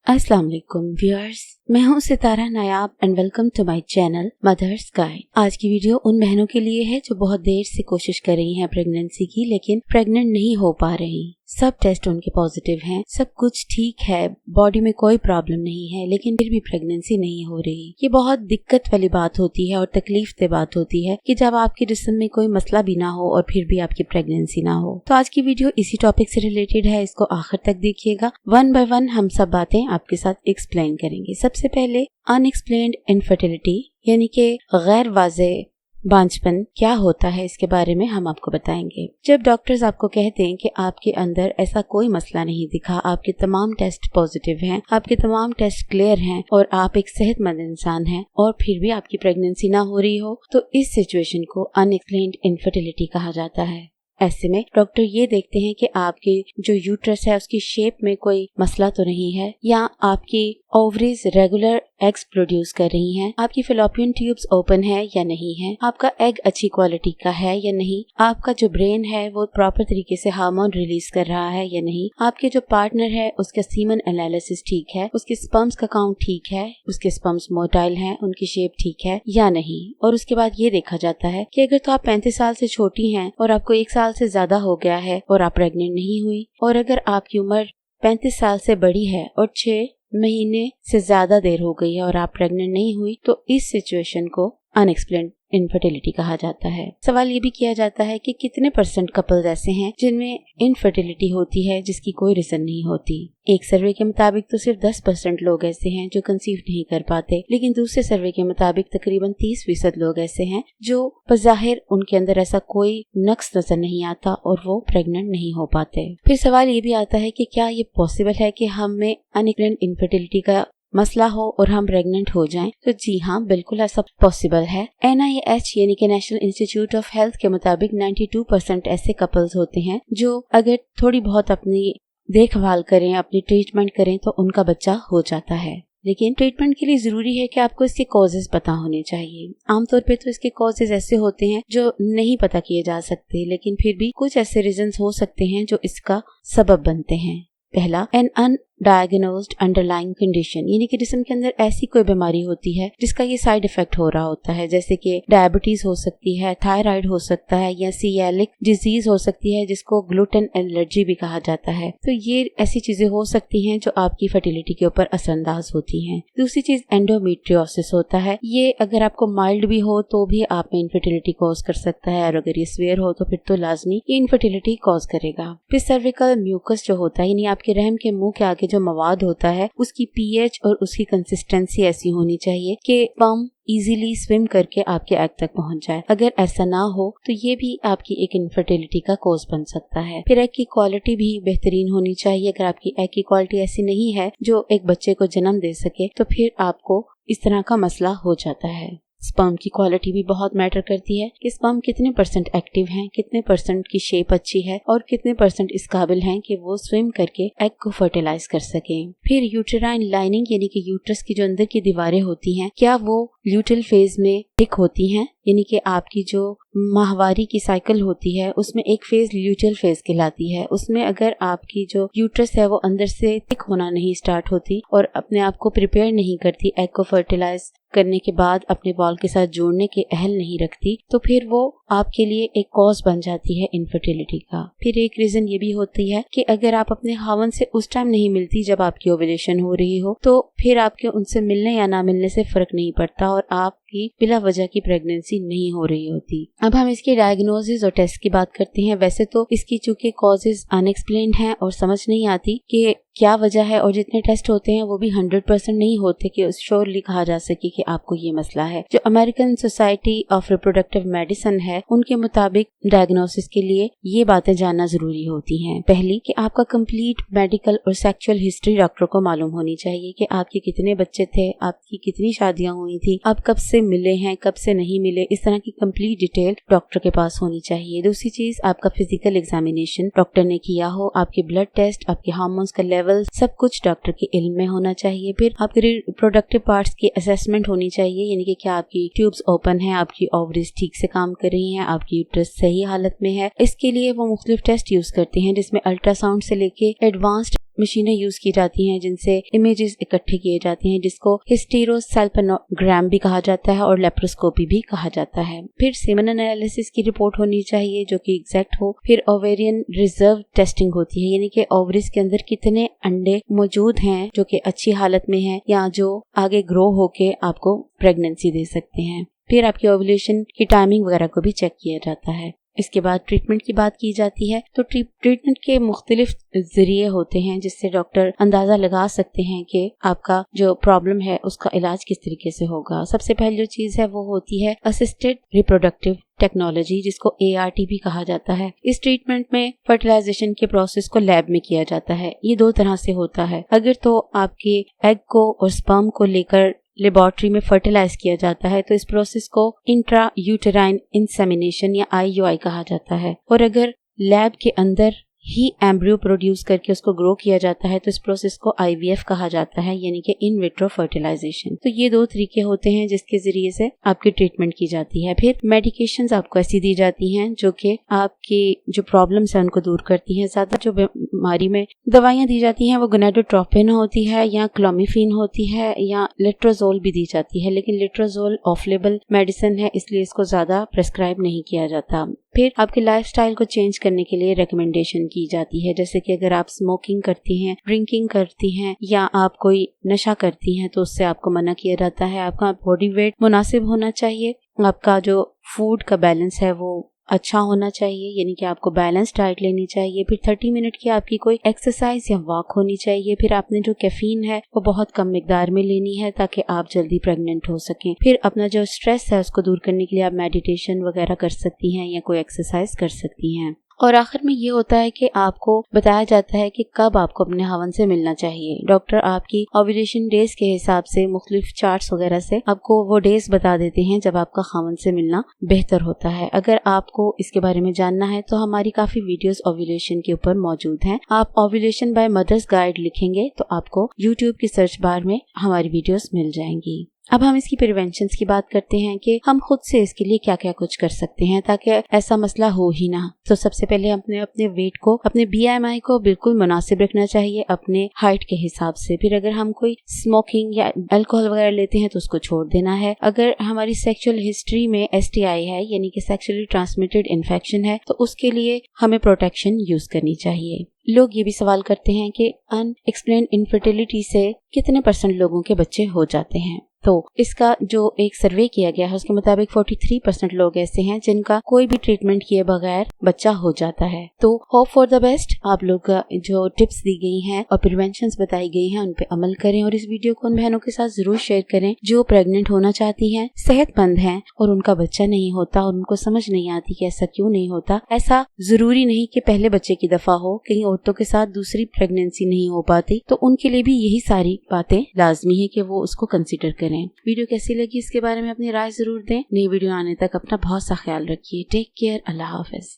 अस्सलाम वालेकुम व्यूअर्स, मैं हूं Sitara Nayab and welcome to my channel mothers guide. आज की वीडियो उन बहनों के लिए है जो बहुत देर से कोशिश कर रही हैं प्रेगनेंसी की, लेकिन प्रेग्नेंट नहीं हो पा रही। सब टेस्ट उनके पॉजिटिव हैं, सब कुछ ठीक है, बॉडी में कोई प्रॉब्लम नहीं है, लेकिन फिर भी प्रेगनेंसी नहीं हो रही। ये बहुत दिक्कत वाली बात होती है और तकलीफ दे बात होती है कि जब आपके जिस्म में कोई मसला भी ना हो और फिर भी आपकी प्रेगनेंसी ना हो। तो आज की वीडियो इसी टॉपिक से रिलेटेड है, इसको आखिर तक देखिएगा। वन बाय वन हम सब बातें आपके साथ एक्सप्लेन करेंगे। सबसे पहले अनएक्सप्लेन्ड इनफर्टिलिटी यानी कि गैर वाज़े बांझपन क्या होता है, इसके बारे में हम आपको बताएंगे। जब डॉक्टर्स आपको कहते हैं कि आपके अंदर ऐसा कोई मसला नहीं दिखा, आपके तमाम टेस्ट पॉजिटिव हैं, आपके तमाम टेस्ट क्लियर हैं और आप एक सेहतमंद इंसान हैं और फिर भी आपकी प्रेगनेंसी ना हो रही हो, तो इस सिचुएशन को अनएक्सप्लेन्ड इनफर्टिलिटी कहा जाता है। ऐसे में डॉक्टर ये देखते हैं कि आपके जो यूट्रस है उसकी शेप में कोई मसला तो नहीं है, या आपकी ओवरीज रेगुलर एग्स प्रोड्यूस कर रही हैं, आपकी फेलोपियन ट्यूब्स ओपन है या नहीं है, आपका एग अच्छी क्वालिटी का है या नहीं, आपका जो ब्रेन है वो प्रॉपर तरीके से हार्मोन रिलीज कर रहा है या नहीं, आपके जो पार्टनर है उसका सीमन एनालिसिस ठीक है, उसके स्पर्म्स का काउंट ठीक है, उसके स्पर्म्स मोटाइल हैं, उनकी शेप ठीक है या नहीं। और उसके बाद ये देखा जाता है कि अगर तो आप 35 साल से छोटी हैं और आपको 1 साल से ज्यादा हो गया है और आप प्रेग्नेंट नहीं हुई, और अगर आपकी उम्र 35 साल से बड़ी है और 6 महीने से ज्यादा देर हो गई है और आप प्रेग्नेंट नहीं हुई, तो इस सिचुएशन को अनएक्सप्लेन्ड इनफर्टिलिटी कहा जाता है। सवाल ये भी किया जाता है कि कितने % कपल्स ऐसे हैं जिनमें इनफर्टिलिटी होती है जिसकी कोई रीजन नहीं होती। एक सर्वे के मुताबिक तो सिर्फ 10% लोग ऐसे हैं जो कंसीव नहीं कर पाते, लेकिन दूसरे सर्वे के मुताबिक तकरीबन 30% लोग ऐसे हैं जो बज़ाहिर उनके अंदर ऐसा कोई नक्स नजर नहीं आता और वो प्रेग्नेंट नहीं हो पाते। फिर सवाल ये भी आता है कि क्या ये पॉसिबल है कि हम में अनएक्सप्लेन्ड इनफर्टिलिटी का मसला हो और हम प्रेग्नेंट हो जाएं? तो जी हाँ, बिल्कुल ऐसा पॉसिबल है। NIH यानी कि नेशनल इंस्टीट्यूट ऑफ हेल्थ के मुताबिक 92% ऐसे कपल्स होते हैं जो अगर थोड़ी बहुत अपनी देखभाल करें, अपनी ट्रीटमेंट करें तो उनका बच्चा हो जाता है। लेकिन ट्रीटमेंट के लिए जरूरी है कि आपको इसके कॉजेज पता होने चाहिए। आमतौर पे तो इसके कॉजेज ऐसे होते हैं जो नहीं पता किए जा सकते, लेकिन फिर भी कुछ ऐसे रीजंस हो सकते हैं जो इसका सबब बनते हैं। पहला, एन अनडायग्नोज्ड अंडरलाइंग कंडीशन, यानी कि जिस्म के अंदर ऐसी कोई बीमारी होती है जिसका ये साइड इफेक्ट हो रहा होता है, जैसे कि डायबिटीज हो सकती है, थायराइड हो सकता है, या सीलिएक डिजीज हो सकती है जिसको ग्लूटेन एलर्जी भी कहा जाता है। तो ये ऐसी चीजें हो सकती हैं जो आपकी फर्टिलिटी के ऊपर असरअंदाज होती हैं। दूसरी चीज एंडोमेट्रियोसिस होता है। ये अगर आपको माइल्ड भी हो तो भी आप में इनफर्टिलिटी कॉज कर सकता है, और अगर ये सीवियर हो तो फिर तो लाजमी ये इनफर्टिलिटी कॉज करेगा। फिर सर्विकल म्यूकस जो होता है, यानी आपके रहम के मुंह के आगे जो मवाद होता है उसकी pH और उसकी कंसिस्टेंसी ऐसी होनी चाहिए कि स्पर्म इजीली स्विम करके आपके एग तक पहुंच जाए। अगर ऐसा ना हो तो ये भी आपकी एक इनफर्टिलिटी का कॉज बन सकता है। फिर एग की क्वालिटी भी बेहतरीन होनी चाहिए। अगर आपकी एग की क्वालिटी ऐसी नहीं है जो एक बच्चे को जन्म दे सके, तो फिर आपको इस तरह का मसला हो जाता है। स्पर्म की क्वालिटी भी बहुत मैटर करती है कि स्पर्म कितने % एक्टिव हैं, कितने % की शेप अच्छी है और कितने % इस काबिल हैं कि वो स्विम करके एग को फर्टिलाइज कर सकें। फिर यूटेराइन लाइनिंग यानी कि यूट्रस की जो अंदर की दीवारें होती हैं, क्या वो ल्यूटल फेज में थिक होती हैं, यानी कि आपकी जो माहवारी की साइकिल होती है उसमें एक फेज ल्यूटल फेज कहलाती है। उसमें अगर आपकी जो यूट्रस है वो अंदर से थिक होना नहीं स्टार्ट होती और अपने आप को प्रिपेयर नहीं करती एग को फर्टिलाइज करने के बाद अपने बॉल के साथ जोड़ने के अहल नहीं रखती, तो फिर वो आपके लिए एक कॉज बन जाती है इनफर्टिलिटी का। फिर एक रीजन ये भी होती है कि अगर आप अपने खावन से उस टाइम नहीं मिलती जब आपकी ओव्यूलेशन हो रही हो, तो फिर आपके उनसे मिलने या ना मिलने से फर्क नहीं पड़ता और आपकी बिला वजह की प्रेगनेंसी नहीं हो रही होती। अब हम इसकी डायग्नोसिस और टेस्ट की बात करते हैं। वैसे तो इसकी चूंकि कॉजेज अनएक्सप्लेन्ड हैं और समझ नहीं आती कि क्या वजह है, और जितने टेस्ट होते हैं वो भी 100% नहीं होते कि श्योरली कहा जा सके कि आपको ये मसला है। जो American society of reproductive medicine है उनके मुताबिक डायग्नोसिस के लिए ये बातें जानना जरूरी होती हैं। पहली, कि आपका कंप्लीट मेडिकल और सेक्सुअल हिस्ट्री डॉक्टर को मालूम होनी चाहिए कि आपके कितने बच्चे थे, आपकी कितनी शादियां हुई थी, आप कब से मिले हैं, कब से नहीं मिले, इस तरह की कंप्लीट डिटेल डॉक्टर के पास होनी चाहिए। दूसरी चीज, आपका फिजिकल एग्जामिनेशन डॉक्टर ने किया हो, आपके ब्लड टेस्ट, आपके हार्मोन्स का लेवल, सब कुछ डॉक्टर के इल्म में होना चाहिए। फिर आपके रिप्रोडक्टिव पार्ट्स की असेसमेंट होनी चाहिए, यानी कि क्या आपकी ट्यूब्स ओपन है, आपकी ओवरीज ठीक से काम कर रही हैं, आपकी यूट्रस सही हालत में है। इसके लिए वो मुख्तलिफ टेस्ट यूज करते हैं जिसमें अल्ट्रासाउंड से लेके एडवांस्ड मशीनें यूज की जाती हैं जिनसे इमेजेस इकट्ठे किए जाते हैं, जिसको हिस्टेरोसैल्पिनोग्राम भी कहा जाता है और लेप्रोस्कोपी भी कहा जाता है। फिर सेमन एनालिसिस की रिपोर्ट होनी चाहिए जो कि एग्जैक्ट हो। फिर ओवेरियन रिजर्व टेस्टिंग होती है, यानी कि ओवरीज के अंदर कितने अंडे मौजूद हैं जो कि अच्छी हालत में हैं या जो आगे ग्रो होके आपको प्रेगनेंसी दे सकते हैं। फिर आपकी ओव्यूलेशन की टाइमिंग वगैरह को भी चेक किया जाता है। इसके बाद ट्रीटमेंट की बात की जाती है तो ट्रीटमेंट के मुख्तलिफ जरिए होते हैं जिससे डॉक्टर अंदाजा लगा सकते हैं कि आपका जो प्रॉब्लम है उसका इलाज किस तरीके से होगा। सबसे पहले जो चीज है वो होती है असिस्टेड रिप्रोडक्टिव टेक्नोलॉजी, जिसको ART भी कहा जाता है। इस ट्रीटमेंट में फर्टिलाइजेशन के प्रोसेस को लैब में किया जाता है। ये दो तरह से होता है। अगर तो आपके एग को और स्पर्म को लेकर लेबोरेटरी में फर्टिलाइज किया जाता है तो इस प्रोसेस को इंट्रा यूटेराइन इंसेमिनेशन या IUI कहा जाता है। और अगर लैब के अंदर ही एम्ब्रियो प्रोड्यूस करके उसको ग्रो किया जाता है तो इस प्रोसेस को IVF कहा जाता है, यानी कि इन विट्रो फर्टिलाइजेशन। तो ये दो तरीके होते हैं जिसके जरिए से आपकी ट्रीटमेंट की जाती है। फिर मेडिकेशंस आपको ऐसी दी जाती हैं जो कि आपकी जो प्रॉब्लम्स है उनको दूर करती हैं। ज्यादा जो बीमारी में दवाइयाँ दी जाती हैं वो गोनाडोट्रोपिन होती है या क्लोमिफेन होती है या लेट्रोजोल भी दी जाती है, लेकिन लेट्रोजोल ऑफ लेबल मेडिसिन है इसलिए इसको ज्यादा प्रेस्क्राइब नहीं किया जाता। फिर आपके लाइफस्टाइल को चेंज करने के लिए रिकमेंडेशन की जाती है, जैसे कि अगर आप स्मोकिंग करती हैं, ड्रिंकिंग करती हैं या आप कोई नशा करती हैं तो उससे आपको मना किया जाता है। आपका बॉडी वेट मुनासिब होना चाहिए, आपका जो फूड का बैलेंस है वो अच्छा होना चाहिए, यानी कि आपको बैलेंस डाइट लेनी चाहिए। फिर 30 मिनट की आपकी कोई एक्सरसाइज या वॉक होनी चाहिए। फिर आपने जो कैफीन है वो बहुत कम मिकदार में लेनी है ताकि आप जल्दी प्रेग्नेंट हो सकें। फिर अपना जो स्ट्रेस है उसको दूर करने के लिए आप मेडिटेशन वगैरह कर सकती हैं या कोई एक्सरसाइज कर सकती हैं। और आखिर में ये होता है कि आपको बताया जाता है कि कब आपको अपने हवन से मिलना चाहिए। डॉक्टर आपकी ओव्यूलेशन डेज के हिसाब से मुख्तलिफ चार्ट्स वगैरह से आपको वो डेज बता देते हैं जब आपका हवन से मिलना बेहतर होता है। अगर आपको इसके बारे में जानना है तो हमारी काफी वीडियोस ओव्यूलेशन के ऊपर मौजूद हैं। आप ओव्यूलेशन बाय मदर्स गाइड लिखेंगे तो आपको यूट्यूब की सर्च बार में हमारी वीडियोस मिल जाएंगी। अब हम इसकी प्रिवेंशन की बात करते हैं कि हम खुद से इसके लिए क्या क्या कुछ कर सकते हैं ताकि ऐसा मसला हो ही ना। तो सबसे पहले अपने वेट को, अपने BMI को बिल्कुल मुनासिब रखना चाहिए अपने हाइट के हिसाब से। फिर अगर हम कोई स्मोकिंग या अल्कोहल वगैरह लेते हैं तो उसको छोड़ देना है। अगर हमारी सेक्सुअल हिस्ट्री में STI है यानी कि सेक्सुअली ट्रांसमिटेड इन्फेक्शन है तो उसके लिए हमें प्रोटेक्शन यूज करनी चाहिए। लोग ये भी सवाल करते हैं कि अनएक्सप्लेन्ड इनफर्टिलिटी से कितने % लोगों के बच्चे हो जाते हैं। तो इसका जो एक सर्वे किया गया है उसके मुताबिक 43% लोग ऐसे हैं जिनका कोई भी ट्रीटमेंट किए बगैर बच्चा हो जाता है। तो होप फॉर द बेस्ट। आप लोग जो टिप्स दी गई हैं और प्रिवेंशंस बताई गई हैं उन पे अमल करें और इस वीडियो को उन बहनों के साथ जरूर शेयर करें जो प्रेग्नेंट होना चाहती हैं, सेहतमंद हैं और उनका बच्चा नहीं होता और उनको समझ नहीं आती कि ऐसा क्यों नहीं होता। ऐसा जरूरी नहीं कि पहले बच्चे की दफा हो, कहीं औरतों के साथ दूसरी प्रेगनेंसी नहीं हो पाती तो उनके लिए भी यही सारी बातें लाजमी है कि वो उसको कंसिडर करें। वीडियो कैसी लगी इसके बारे में अपनी राय जरूर दें। नई वीडियो आने तक अपना बहुत सा ख्याल रखिए। Take care. अल्लाह हाफिज।